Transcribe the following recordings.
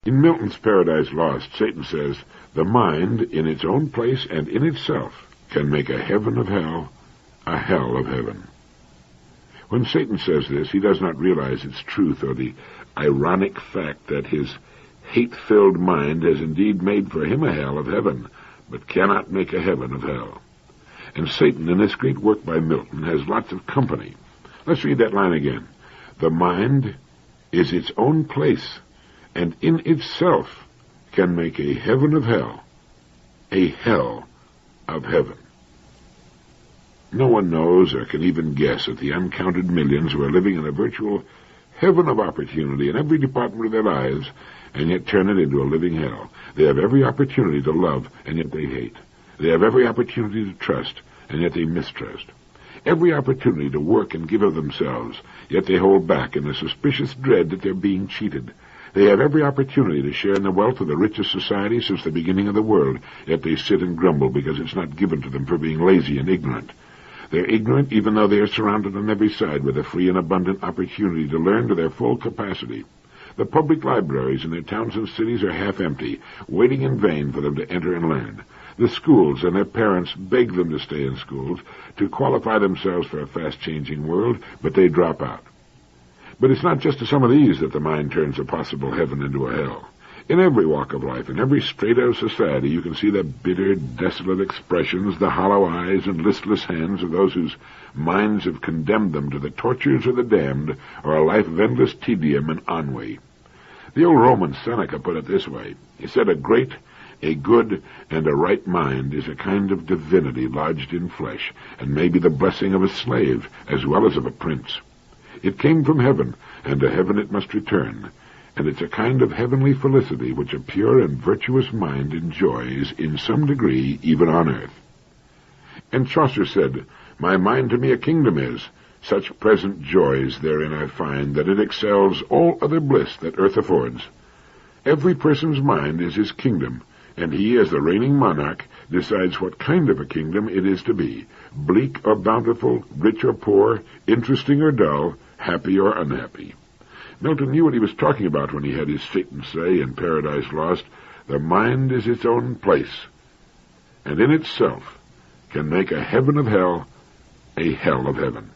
In Milton's Paradise Lost, Satan says, "The mind, in its own place and in itself, can make a heaven of hell, a hell of heaven." When Satan says this, he does not realize its truth or the ironic fact that his hate-filled mind has indeed made for him a hell of heaven, but cannot make a heaven of hell. And Satan, in this great work by Milton, has lots of company. Let's read that line again. "The mind is its own place, and in itself can make a heaven of hell, a hell of heaven." No one knows or can even guess at the uncounted millions who are living in a virtual heaven of opportunity in every department of their lives, and yet turn it into a living hell. They have every opportunity to love, and yet they hate. They have every opportunity to trust, and yet they mistrust. Every opportunity to work and give of themselves, yet they hold back in a suspicious dread that they're being cheated. They have every opportunity to share in the wealth of the richest society since the beginning of the world, yet they sit and grumble because it's not given to them for being lazy and ignorant. They're ignorant even though they are surrounded on every side with a free and abundant opportunity to learn to their full capacity. The public libraries in their towns and cities are half empty, waiting in vain for them to enter and learn. The schools and their parents beg them to stay in schools to qualify themselves for a fast-changing world, but they drop out. But it's not just to some of these that the mind turns a possible heaven into a hell. In every walk of life, in every strata of society, you can see the bitter, desolate expressions, the hollow eyes and listless hands of those whose minds have condemned them to the tortures of the damned, or a life of endless tedium and ennui. The old Roman Seneca put it this way. He said, "A great, a good, and a right mind is a kind of divinity lodged in flesh, and may be the blessing of a slave as well as of a prince. It came from heaven, and to heaven it must return, and it's a kind of heavenly felicity which a pure and virtuous mind enjoys in some degree even on earth." And Chaucer said, "My mind to me a kingdom is. Such present joys therein I find, that it excels all other bliss that earth affords. Every person's mind is his kingdom, and he, as the reigning monarch, decides what kind of a kingdom it is to be, bleak or bountiful, rich or poor, interesting or dull, happy or unhappy." Milton knew what he was talking about when he had his Satan say in Paradise Lost, "The mind is its own place, and in itself can make a heaven of hell, a hell of heaven."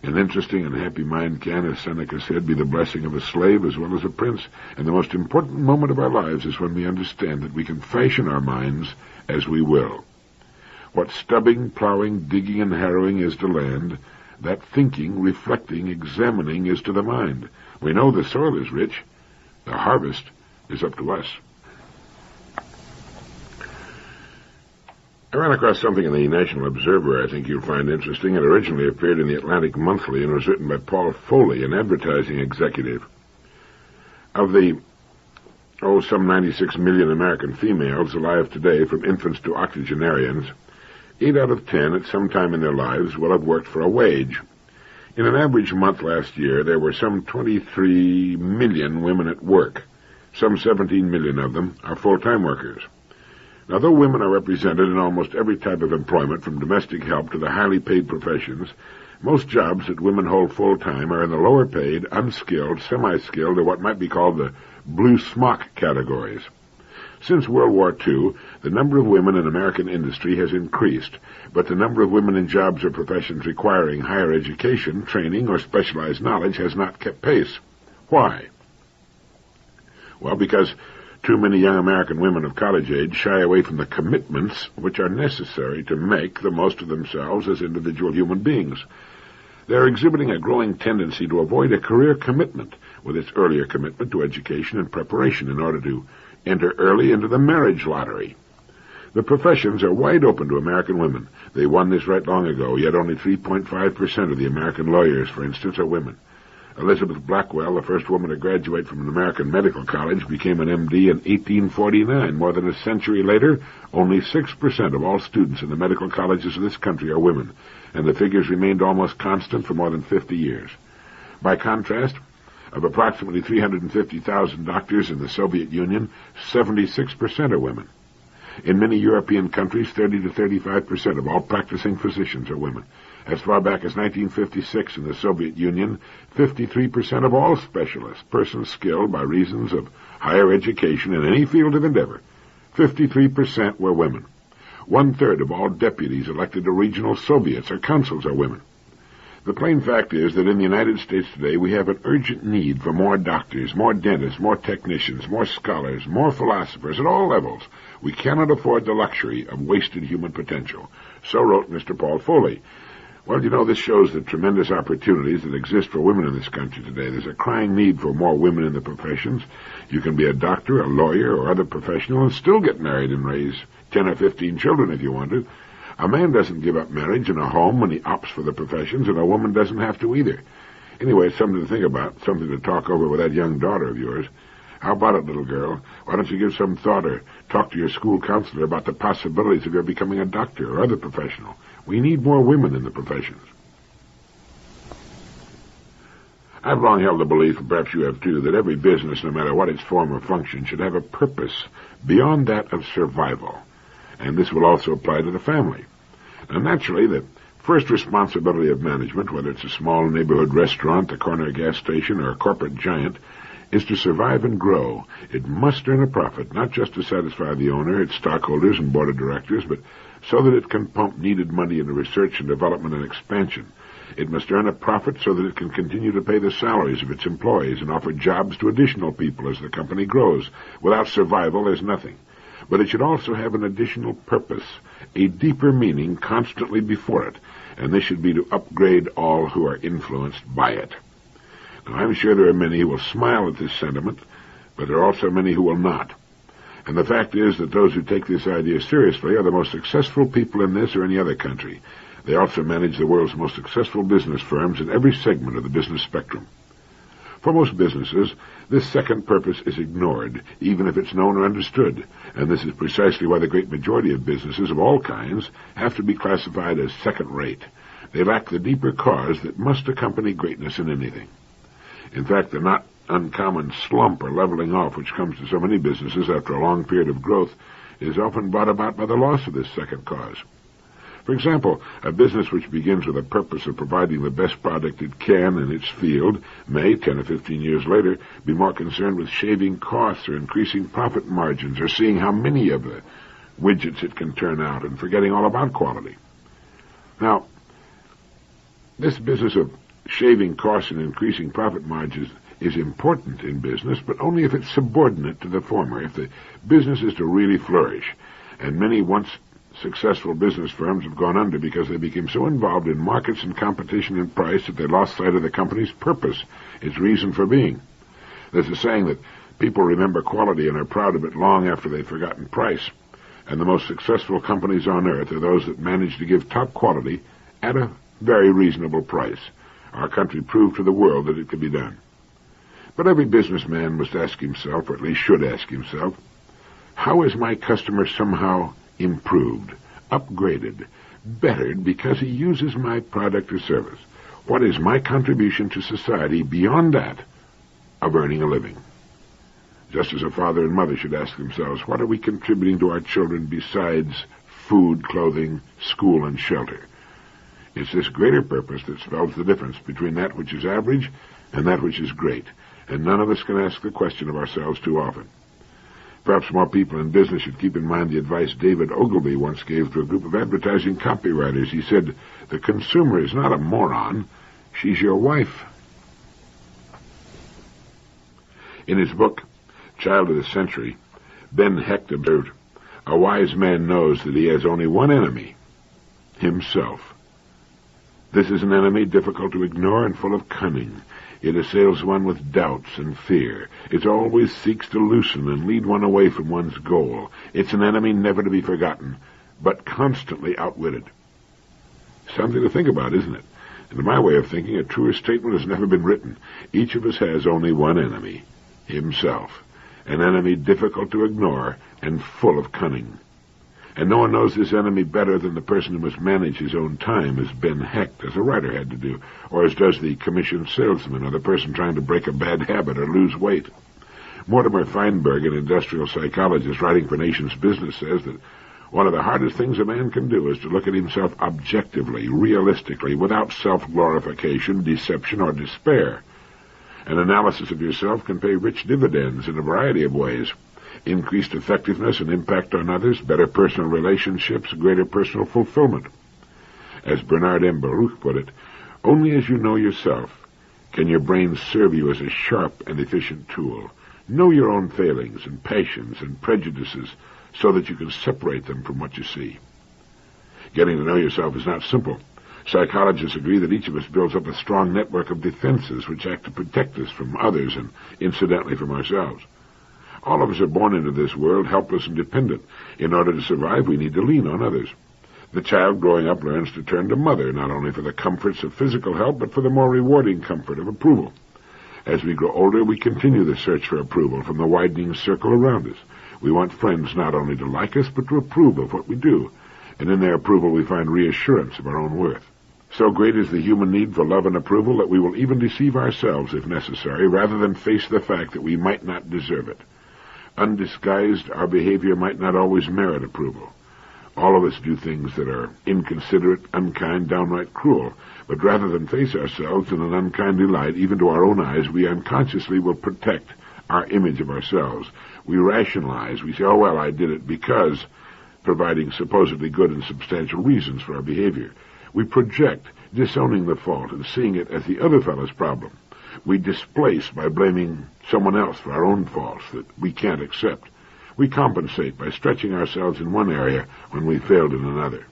An interesting and happy mind can, as Seneca said, be the blessing of a slave as well as a prince, and the most important moment of our lives is when we understand that we can fashion our minds as we will. What stubbing, plowing, digging, and harrowing is to land, that thinking, reflecting, examining is to the mind. We know the soil is rich. The harvest is up to us. I ran across something in the National Observer I think you'll find interesting. It originally appeared in the Atlantic Monthly and was written by Paul Foley, an advertising executive. Of the, some 96 million American females alive today, from infants to octogenarians, 8 out of 10 at some time in their lives will have worked for a wage. In an average month last year, there were some 23 million women at work. Some 17 million of them are full-time workers. Now, though women are represented in almost every type of employment, from domestic help to the highly paid professions, most jobs that women hold full-time are in the lower-paid, unskilled, semi-skilled, or what might be called the blue smock categories. Since World War II, the number of women in American industry has increased, but the number of women in jobs or professions requiring higher education, training, or specialized knowledge has not kept pace. Why? Well, because too many young American women of college age shy away from the commitments which are necessary to make the most of themselves as individual human beings. They're exhibiting a growing tendency to avoid a career commitment with its earlier commitment to education and preparation in order to enter early into the marriage lottery. The professions are wide open to American women. They won this right long ago, yet only 3.5% of the American lawyers, for instance, are women. Elizabeth Blackwell, the first woman to graduate from an American medical college, became an MD in 1849. More than a century later, only 6% of all students in the medical colleges of this country are women, and the figures remained almost constant for more than 50 years. By contrast, of approximately 350,000 doctors in the Soviet Union, 76% are women. In many European countries, 30 to 35% of all practicing physicians are women. As far back as 1956 in the Soviet Union, 53% of all specialists, persons skilled by reasons of higher education in any field of endeavor, 53% were women. 1/3 of all deputies elected to regional Soviets or councils are women. The plain fact is that in the United States today we have an urgent need for more doctors, more dentists, more technicians, more scholars, more philosophers at all levels. We cannot afford the luxury of wasted human potential. So wrote Mr. Paul Foley. Well, this shows the tremendous opportunities that exist for women in this country today. There's a crying need for more women in the professions. You can be a doctor, a lawyer, or other professional and still get married and raise 10 or 15 children if you wanted. A man doesn't give up marriage and a home when he opts for the professions, and a woman doesn't have to either. Anyway, it's something to think about, something to talk over with that young daughter of yours. How about it, little girl? Why don't you give some thought or talk to your school counselor about the possibilities of your becoming a doctor or other professional? We need more women in the professions. I've long held the belief, and perhaps you have too, that every business, no matter what its form or function, should have a purpose beyond that of survival. And this will also apply to the family. Now, naturally, the first responsibility of management, whether it's a small neighborhood restaurant, a corner gas station, or a corporate giant, is to survive and grow. It must earn a profit, not just to satisfy the owner, its stockholders, and board of directors, but so that it can pump needed money into research and development and expansion. It must earn a profit so that it can continue to pay the salaries of its employees and offer jobs to additional people as the company grows. Without survival, there's nothing. But it should also have an additional purpose, a deeper meaning constantly before it, and this should be to upgrade all who are influenced by it. Now, I'm sure there are many who will smile at this sentiment, but there are also many who will not. And the fact is that those who take this idea seriously are the most successful people in this or any other country. They also manage the world's most successful business firms in every segment of the business spectrum. For most businesses, this second purpose is ignored, even if it's known or understood, and this is precisely why the great majority of businesses of all kinds have to be classified as second-rate. They lack the deeper cause that must accompany greatness in anything. In fact, the not uncommon slump or leveling off which comes to so many businesses after a long period of growth is often brought about by the loss of this second cause. For example, a business which begins with a purpose of providing the best product it can in its field may, 10 or 15 years later, be more concerned with shaving costs or increasing profit margins or seeing how many of the widgets it can turn out and forgetting all about quality. Now, this business of shaving costs and increasing profit margins is important in business, but only if it's subordinate to the former, if the business is to really flourish. And many once successful business firms have gone under because they became so involved in markets and competition and price that they lost sight of the company's purpose, its reason for being. There's a saying that people remember quality and are proud of it long after they've forgotten price. And the most successful companies on earth are those that manage to give top quality at a very reasonable price. Our country proved to the world that it could be done. But every businessman must ask himself, or at least should ask himself, how is my customer somehow improved, upgraded, bettered because he uses my product or service? What is my contribution to society beyond that of earning a living? Just as a father and mother should ask themselves, what are we contributing to our children besides food, clothing, school, and shelter? It's this greater purpose that spells the difference between that which is average and that which is great, and none of us can ask the question of ourselves too often. Perhaps more people in business should keep in mind the advice David Ogilvy once gave to a group of advertising copywriters. He said, "The consumer is not a moron. She's your wife." In his book, Child of the Century, Ben Hecht observed, "A wise man knows that he has only one enemy, himself. This is an enemy difficult to ignore and full of cunning. It assails one with doubts and fear. It always seeks to loosen and lead one away from one's goal. It's an enemy never to be forgotten, but constantly outwitted." Something to think about, isn't it? And in my way of thinking, a truer statement has never been written. Each of us has only one enemy, himself. An enemy difficult to ignore and full of cunning. And no one knows this enemy better than the person who must manage his own time, as Ben Hecht, as a writer, had to do, or as does the commissioned salesman or the person trying to break a bad habit or lose weight. Mortimer Feinberg, an industrial psychologist writing for Nation's Business, says that one of the hardest things a man can do is to look at himself objectively, realistically, without self-glorification, deception, or despair. An analysis of yourself can pay rich dividends in a variety of ways. Increased effectiveness and impact on others, better personal relationships, greater personal fulfillment. As Bernard M. Baruch put it, only as you know yourself can your brain serve you as a sharp and efficient tool. Know your own failings and passions and prejudices so that you can separate them from what you see. Getting to know yourself is not simple. Psychologists agree that each of us builds up a strong network of defenses which act to protect us from others and, incidentally, from ourselves. All of us are born into this world helpless and dependent. In order to survive, we need to lean on others. The child growing up learns to turn to mother, not only for the comforts of physical help, but for the more rewarding comfort of approval. As we grow older, we continue the search for approval from the widening circle around us. We want friends not only to like us, but to approve of what we do. And in their approval, we find reassurance of our own worth. So great is the human need for love and approval that we will even deceive ourselves, if necessary, rather than face the fact that we might not deserve it. Undisguised, our behavior might not always merit approval. All of us do things that are inconsiderate, unkind, downright cruel. But rather than face ourselves in an unkindly light, even to our own eyes, we unconsciously will protect our image of ourselves. We rationalize. We say, oh, well, I did it because, providing supposedly good and substantial reasons for our behavior. We project, disowning the fault and seeing it as the other fellow's problem. We displace by blaming someone else for our own faults that we can't accept. We compensate by stretching ourselves in one area when we failed in another.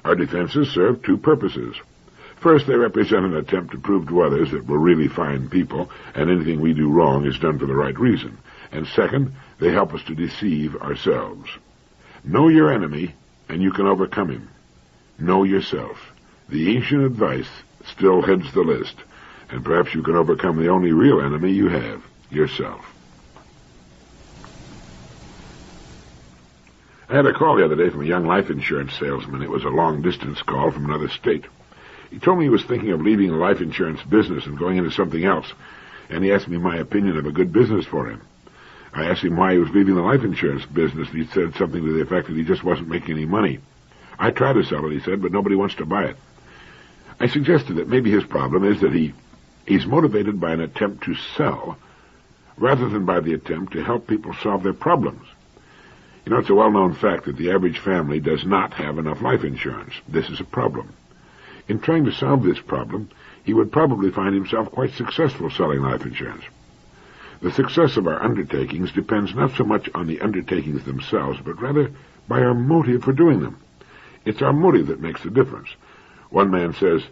Our defenses serve two purposes. First, they represent an attempt to prove to others that we're really fine people and anything we do wrong is done for the right reason. And second, they help us to deceive ourselves. Know your enemy, and you can overcome him. Know yourself. The ancient advice still heads the list, and perhaps you can overcome the only real enemy you have, yourself. I had a call the other day from a young life insurance salesman. It was a long-distance call from another state. He told me he was thinking of leaving the life insurance business and going into something else, and he asked me my opinion of a good business for him. I asked him why he was leaving the life insurance business, and he said something to the effect that he just wasn't making any money. I tried to sell it, he said, but nobody wants to buy it. I suggested that maybe his problem is that he's motivated by an attempt to sell rather than by the attempt to help people solve their problems. You know, it's a well-known fact that the average family does not have enough life insurance. This is a problem. In trying to solve this problem, he would probably find himself quite successful selling life insurance. The success of our undertakings depends not so much on the undertakings themselves, but rather by our motive for doing them. It's our motive that makes the difference. One man says,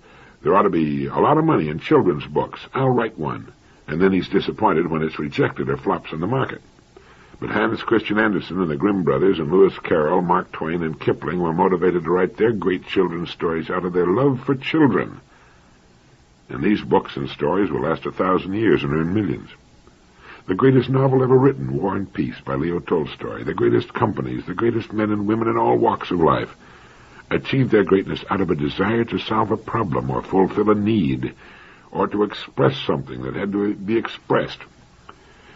there ought to be a lot of money in children's books. I'll write one. And then he's disappointed when it's rejected or flops on the market. But Hans Christian Andersen and the Grimm brothers and Lewis Carroll, Mark Twain, and Kipling were motivated to write their great children's stories out of their love for children. And these books and stories will last 1,000 years and earn millions. The greatest novel ever written, War and Peace, by Leo Tolstoy, the greatest companies, the greatest men and women in all walks of life, achieved their greatness out of a desire to solve a problem or fulfill a need or to express something that had to be expressed.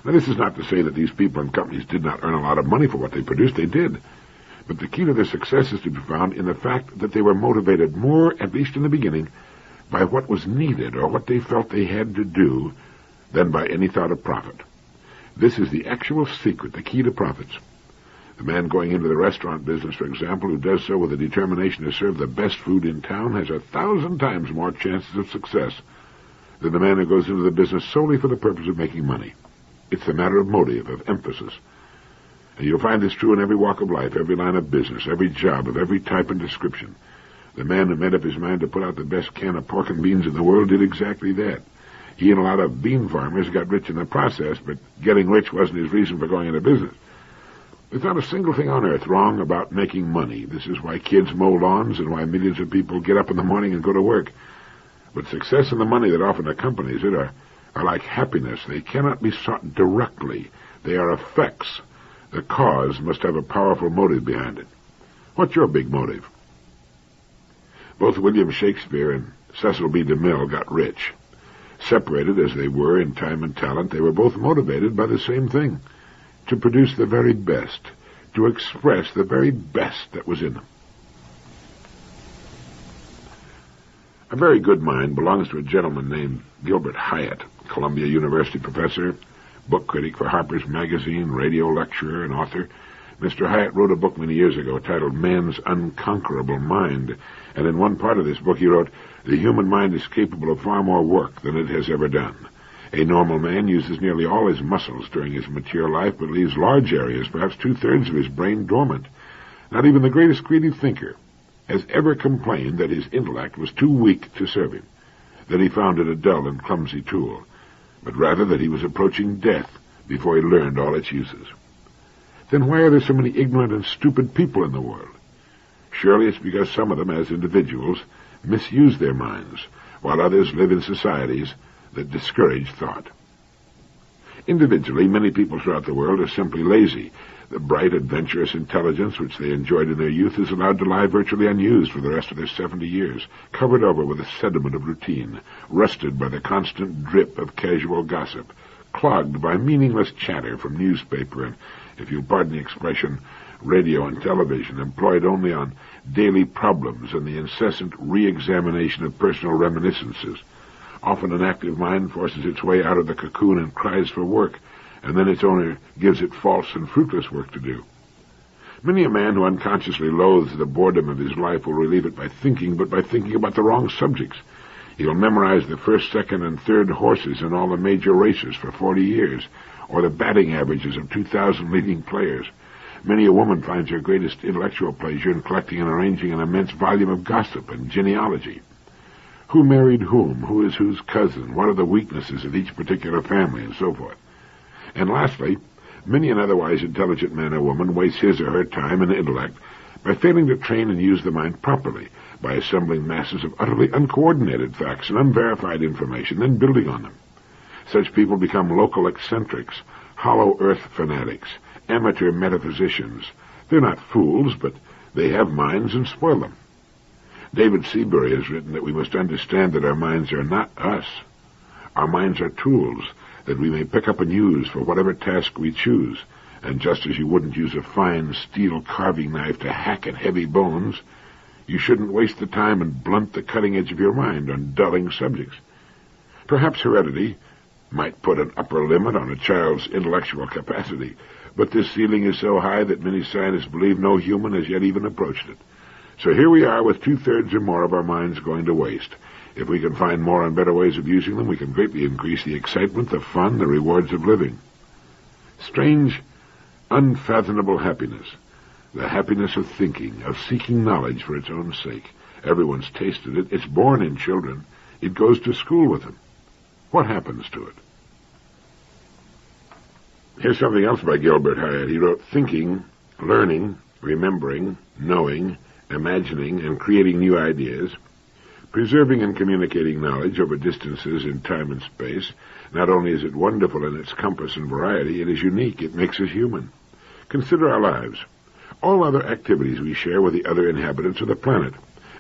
Now, this is not to say that these people and companies did not earn a lot of money for what they produced. They did. But the key to their success is to be found in the fact that they were motivated more, at least in the beginning, by what was needed or what they felt they had to do than by any thought of profit. This is the actual secret, the key to profits. The man going into the restaurant business, for example, who does so with a determination to serve the best food in town has 1,000 times more chances of success than the man who goes into the business solely for the purpose of making money. It's a matter of motive, of emphasis. And you'll find this true in every walk of life, every line of business, every job of every type and description. The man who made up his mind to put out the best can of pork and beans in the world did exactly that. He and a lot of bean farmers got rich in the process, but getting rich wasn't his reason for going into business. There's not a single thing on earth wrong about making money. This is why kids mow lawns and why millions of people get up in the morning and go to work. But success and the money that often accompanies it are like happiness. They cannot be sought directly. They are effects. The cause must have a powerful motive behind it. What's your big motive? Both William Shakespeare and Cecil B. DeMille got rich. Separated as they were in time and talent, they were both motivated by the same thing: to produce the very best, to express the very best that was in them. A very good mind belongs to a gentleman named Gilbert Hyatt, Columbia University professor, book critic for Harper's Magazine, radio lecturer, and author. Mr. Hyatt wrote a book many years ago titled Man's Unconquerable Mind, and in one part of this book he wrote, "The human mind is capable of far more work than it has ever done. A normal man uses nearly all his muscles during his mature life, but leaves large areas, perhaps 2/3 of his brain, dormant. Not even the greatest creative thinker has ever complained that his intellect was too weak to serve him, that he found it a dull and clumsy tool, but rather that he was approaching death before he learned all its uses. Then why are there so many ignorant and stupid people in the world? Surely it's because some of them, as individuals, misuse their minds, while others live in societies that discourage thought. Individually, many people throughout the world are simply lazy. The bright, adventurous intelligence which they enjoyed in their youth is allowed to lie virtually unused for the rest of their 70 years, covered over with a sediment of routine, rusted by the constant drip of casual gossip, clogged by meaningless chatter from newspaper and, if you'll pardon the expression, radio and television, employed only on daily problems and the incessant re-examination of personal reminiscences. Often an active mind forces its way out of the cocoon and cries for work, and then its owner gives it false and fruitless work to do. Many a man who unconsciously loathes the boredom of his life will relieve it by thinking, but by thinking about the wrong subjects. He'll memorize the first, second, and third horses in all the major races for 40 years, or the batting averages of 2,000 leading players. Many a woman finds her greatest intellectual pleasure in collecting and arranging an immense volume of gossip and genealogy. Who married whom? Who is whose cousin? What are the weaknesses of each particular family? And so forth. And lastly, many an otherwise intelligent man or woman wastes his or her time and intellect by failing to train and use the mind properly, by assembling masses of utterly uncoordinated facts and unverified information, then building on them. Such people become local eccentrics, hollow earth fanatics, amateur metaphysicians. They're not fools, but they have minds and spoil them. David Seabury has written that we must understand that our minds are not us. Our minds are tools that we may pick up and use for whatever task we choose, and just as you wouldn't use a fine steel carving knife to hack at heavy bones, you shouldn't waste the time and blunt the cutting edge of your mind on dulling subjects. Perhaps heredity might put an upper limit on a child's intellectual capacity, but this ceiling is so high that many scientists believe no human has yet even approached it. So here we are with 2/3 or more of our minds going to waste. If we can find more and better ways of using them, we can greatly increase the excitement, the fun, the rewards of living. Strange, unfathomable happiness. The happiness of thinking, of seeking knowledge for its own sake. Everyone's tasted it. It's born in children. It goes to school with them. What happens to it? Here's something else by Gilbert Hyatt. He wrote, "Thinking, learning, remembering, knowing, imagining, and creating new ideas, preserving and communicating knowledge over distances in time and space. Not only is it wonderful in its compass and variety, it is unique. It makes us human. Consider our lives. All other activities we share with the other inhabitants of the planet.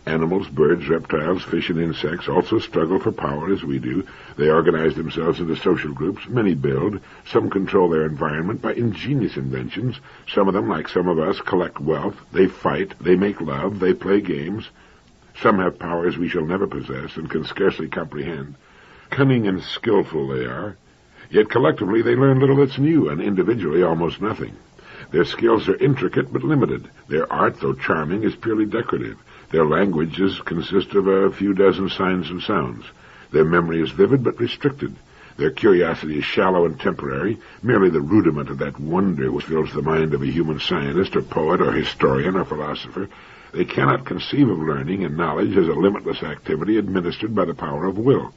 Animals, birds, reptiles, fish, and insects also struggle for power as we do. They organize themselves into social groups. Many build. Some control their environment by ingenious inventions. Some of them, like some of us, collect wealth. They fight. They make love. They play games. Some have powers we shall never possess and can scarcely comprehend. Cunning and skillful they are. Yet collectively they learn little that's new, and individually almost nothing. Their skills are intricate but limited. Their art, though charming, is purely decorative. Their languages consist of a few dozen signs and sounds. Their memory is vivid but restricted. Their curiosity is shallow and temporary, merely the rudiment of that wonder which fills the mind of a human scientist or poet or historian or philosopher. They cannot conceive of learning and knowledge as a limitless activity administered by the power of will.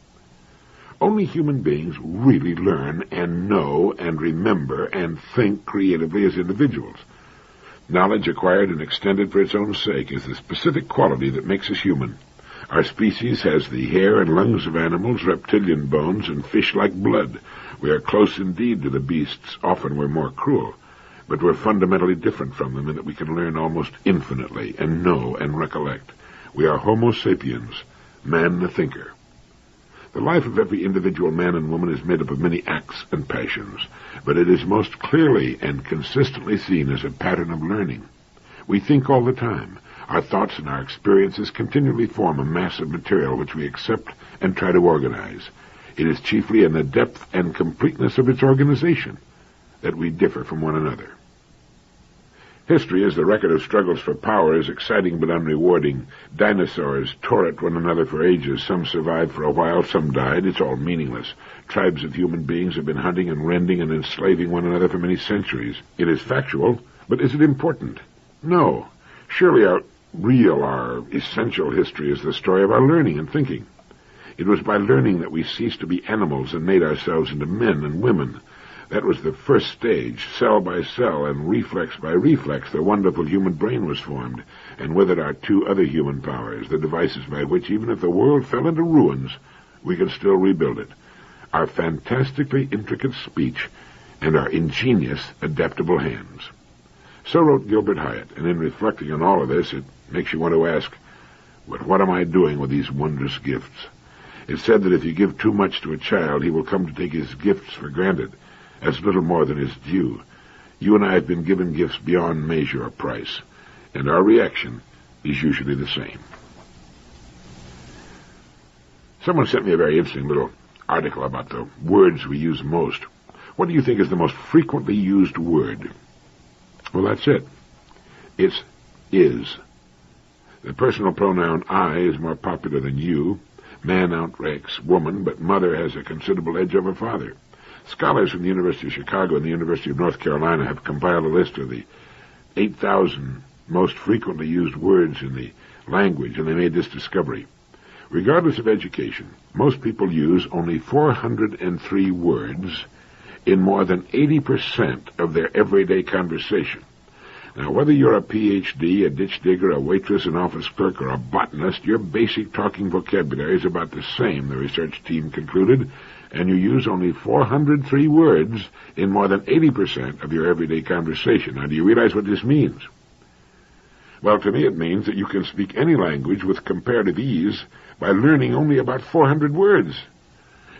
Only human beings really learn and know and remember and think creatively as individuals. Knowledge acquired and extended for its own sake is the specific quality that makes us human. Our species has the hair and lungs of animals, reptilian bones, and fish-like blood. We are close indeed to the beasts. Often we're more cruel. But we're fundamentally different from them in that we can learn almost infinitely and know and recollect. We are Homo sapiens, man the thinker. The life of every individual man and woman is made up of many acts and passions, but it is most clearly and consistently seen as a pattern of learning. We think all the time. Our thoughts and our experiences continually form a mass of material which we accept and try to organize. It is chiefly in the depth and completeness of its organization that we differ from one another. History is the record of struggles for power, is exciting but unrewarding. Dinosaurs tore at one another for ages. Some survived for a while, some died. It's all meaningless. Tribes of human beings have been hunting and rending and enslaving one another for many centuries. It is factual, but is it important? No. Surely our essential history is the story of our learning and thinking. It was by learning that we ceased to be animals and made ourselves into men and women. That was the first stage. Cell by cell and reflex by reflex, the wonderful human brain was formed, and with it our two other human powers, the devices by which, even if the world fell into ruins, we could still rebuild it. Our fantastically intricate speech and our ingenious, adaptable hands. So wrote Gilbert Hyatt, and in reflecting on all of this, it makes you want to ask, but what am I doing with these wondrous gifts? It's said that if you give too much to a child, he will come to take his gifts for granted, as little more than is due. You and I have been given gifts beyond measure or price, and our reaction is usually the same. Someone sent me a very interesting little article about the words we use most. What do you think is the most frequently used word? Well, that's it. It's is. The personal pronoun I is more popular than you. Man outranks woman, but mother has a considerable edge over father. Scholars from the University of Chicago and the University of North Carolina have compiled a list of the 8,000 most frequently used words in the language, and they made this discovery. Regardless of education, most people use only 403 words in more than 80% of their everyday conversation. Now, whether you're a PhD, a ditch digger, a waitress, an office clerk, or a botanist, your basic talking vocabulary is about the same, the research team concluded, and you use only 403 words in more than 80% of your everyday conversation. Now, do you realize what this means? Well, to me it means that you can speak any language with comparative ease by learning only about 400 words.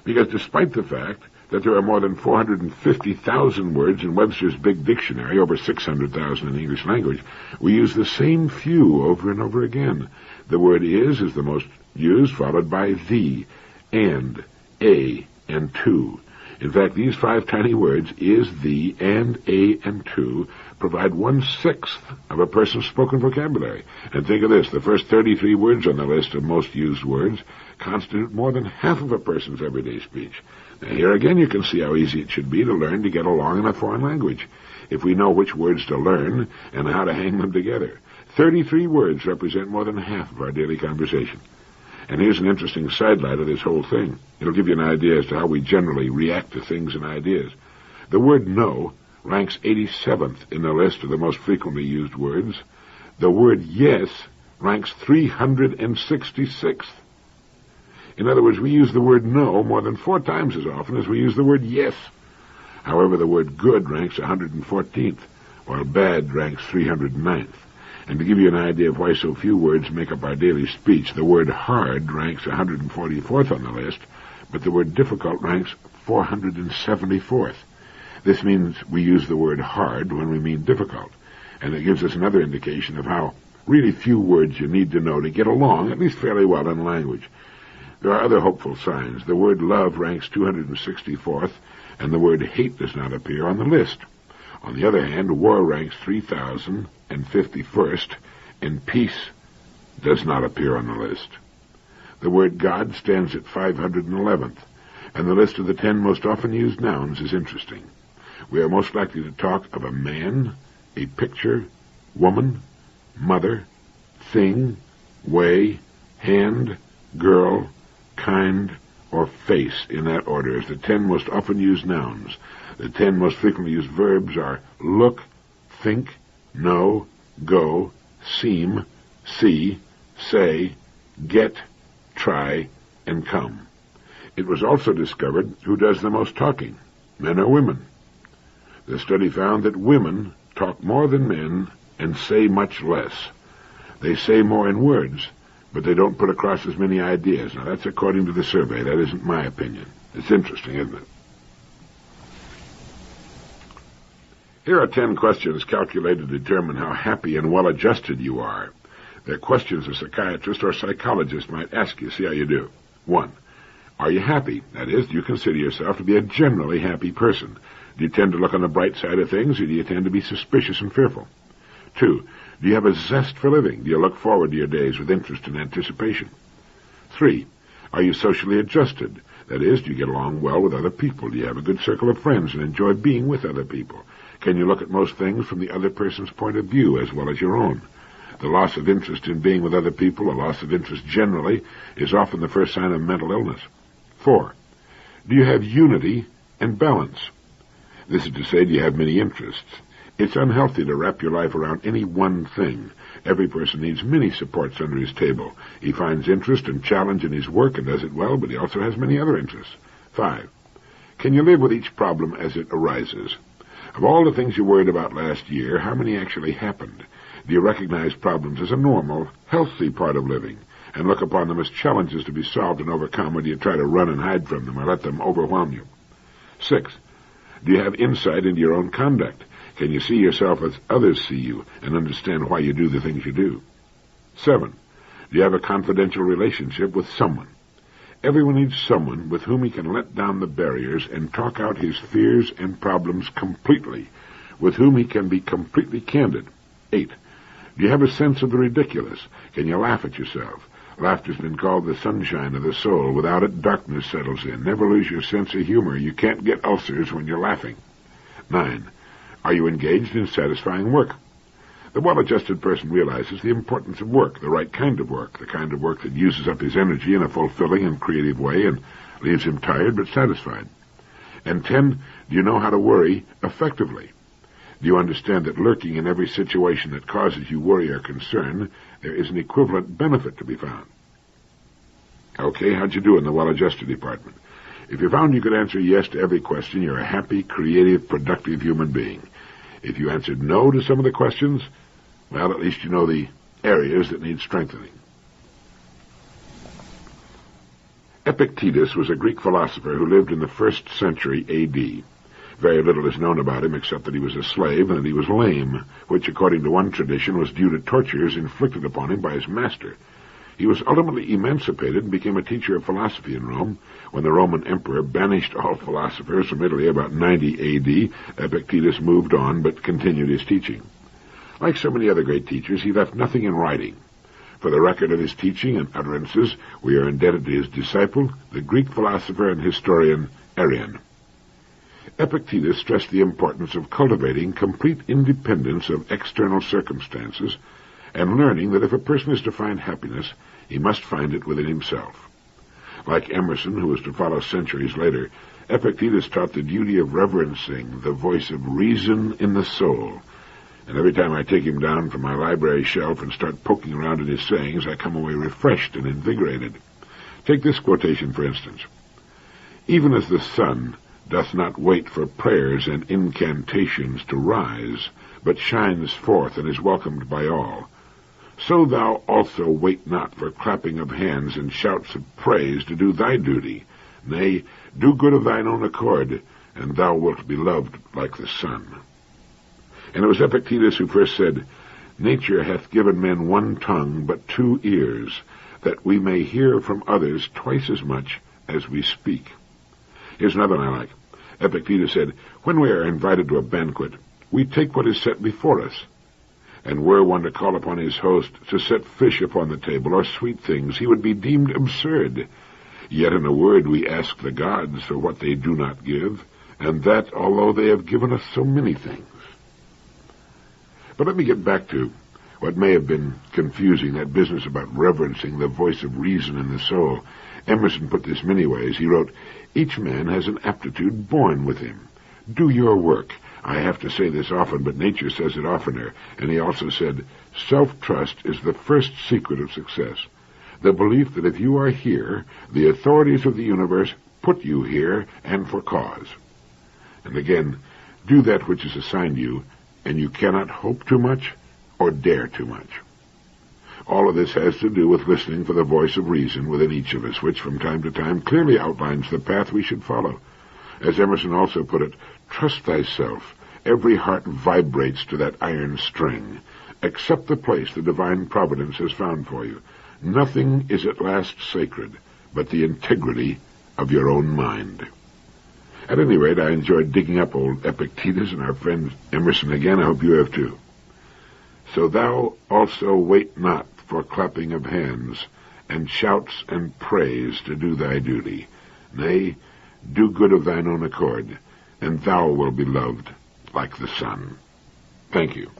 Because despite the fact that there are more than 450,000 words in Webster's Big Dictionary, over 600,000 in the English language, we use the same few over and over again. The word is the most used, followed by the, and, a, and to. In fact, these 5 tiny words, is, the, and, a, and to, provide 1/6 of a person's spoken vocabulary. And think of this, the first 33 words on the list of most used words constitute more than half of a person's everyday speech. Now, here again you can see how easy it should be to learn to get along in a foreign language, if we know which words to learn and how to hang them together. 33 words represent more than half of our daily conversation. And here's an interesting sidelight of this whole thing. It'll give you an idea as to how we generally react to things and ideas. The word no ranks 87th in the list of the most frequently used words. The word yes ranks 366th. In other words, we use the word no more than 4 times as often as we use the word yes. However, the word good ranks 114th, while bad ranks 309th. And to give you an idea of why so few words make up our daily speech, the word hard ranks 144th on the list, but the word difficult ranks 474th. This means we use the word hard when we mean difficult, and it gives us another indication of how really few words you need to know to get along, at least fairly well, in language. There are other hopeful signs. The word love ranks 264th, and the word hate does not appear on the list. On the other hand, war ranks 3,051st, and peace does not appear on the list. The word God stands at 511th, and the list of the 10 most often used nouns is interesting. We are most likely to talk of a man, a picture, woman, mother, thing, way, hand, girl, kind, or face, in that order, as the 10 most often used nouns. The 10 most frequently used verbs are look, think, know, go, seem, see, say, get, try, and come. It was also discovered who does the most talking, men or women. The study found that women talk more than men and say much less. They say more in words, but they don't put across as many ideas. Now, that's according to the survey. That isn't my opinion. It's interesting, isn't it? Here are 10 questions calculated to determine how happy and well-adjusted you are. They're questions a psychiatrist or psychologist might ask you. See how you do. 1. Are you happy? That is, do you consider yourself to be a generally happy person? Do you tend to look on the bright side of things, or do you tend to be suspicious and fearful? 2. Do you have a zest for living? Do you look forward to your days with interest and anticipation? 3. Are you socially adjusted? That is, do you get along well with other people? Do you have a good circle of friends and enjoy being with other people? Can you look at most things from the other person's point of view as well as your own? The loss of interest in being with other people, a loss of interest generally, is often the first sign of mental illness. 4. Do you have unity and balance? This is to say, do you have many interests? It's unhealthy to wrap your life around any one thing. Every person needs many supports under his table. He finds interest and challenge in his work and does it well, but he also has many other interests. 5. Can you live with each problem as it arises? Of all the things you worried about last year, how many actually happened? Do you recognize problems as a normal, healthy part of living, and look upon them as challenges to be solved and overcome, or do you try to run and hide from them or let them overwhelm you? 6. Do you have insight into your own conduct? Can you see yourself as others see you and understand why you do the things you do? 7. Do you have a confidential relationship with someone? Everyone needs someone with whom he can let down the barriers and talk out his fears and problems completely, with whom he can be completely candid. 8. Do you have a sense of the ridiculous? Can you laugh at yourself? Laughter's been called the sunshine of the soul. Without it, darkness settles in. Never lose your sense of humor. You can't get ulcers when you're laughing. 9. Are you engaged in satisfying work? The well-adjusted person realizes the importance of work, the right kind of work, the kind of work that uses up his energy in a fulfilling and creative way and leaves him tired but satisfied. And 10, do you know how to worry effectively? Do you understand that lurking in every situation that causes you worry or concern, there is an equivalent benefit to be found? Okay, how'd you do in the well-adjusted department? If you found you could answer yes to every question, you're a happy, creative, productive human being. If you answered no to some of the questions, well, at least you know the areas that need strengthening. Epictetus was a Greek philosopher who lived in the 1st century A.D. Very little is known about him except that he was a slave and that he was lame, which, according to one tradition, was due to tortures inflicted upon him by his master. He was ultimately emancipated and became a teacher of philosophy in Rome. When the Roman emperor banished all philosophers from Italy about 90 A.D., Epictetus moved on but continued his teaching. Like so many other great teachers, he left nothing in writing. For the record of his teaching and utterances, we are indebted to his disciple, the Greek philosopher and historian Arrian. Epictetus stressed the importance of cultivating complete independence of external circumstances and learning that if a person is to find happiness, he must find it within himself. Like Emerson, who was to follow centuries later, Epictetus taught the duty of reverencing the voice of reason in the soul. And every time I take him down from my library shelf and start poking around at his sayings, I come away refreshed and invigorated. Take this quotation, for instance. Even as the sun doth not wait for prayers and incantations to rise, but shines forth and is welcomed by all, so thou also wait not for clapping of hands and shouts of praise to do thy duty. Nay, do good of thine own accord, and thou wilt be loved like the sun. And it was Epictetus who first said, Nature hath given men one tongue but 2 ears, that we may hear from others twice as much as we speak. Here's another one I like. Epictetus said, when we are invited to a banquet, we take what is set before us. And were one to call upon his host to set fish upon the table or sweet things, he would be deemed absurd. Yet in a word we ask the gods for what they do not give, and that although they have given us so many things. But let me get back to what may have been confusing, that business about reverencing the voice of reason in the soul. Emerson put this many ways. He wrote, each man has an aptitude born with him. Do your work. I have to say this often, but nature says it oftener. And he also said, self-trust is the first secret of success. The belief that if you are here, the authorities of the universe put you here and for cause. And again, do that which is assigned you, and you cannot hope too much or dare too much. All of this has to do with listening for the voice of reason within each of us, which from time to time clearly outlines the path we should follow. As Emerson also put it, trust thyself. Every heart vibrates to that iron string. Accept the place the divine providence has found for you. Nothing is at last sacred but the integrity of your own mind. At any rate, I enjoyed digging up old Epictetus and our friend Emerson again. I hope you have too. So thou also wait not for clapping of hands, and shouts and praise to do thy duty. Nay, do good of thine own accord, and thou wilt be loved like the sun. Thank you.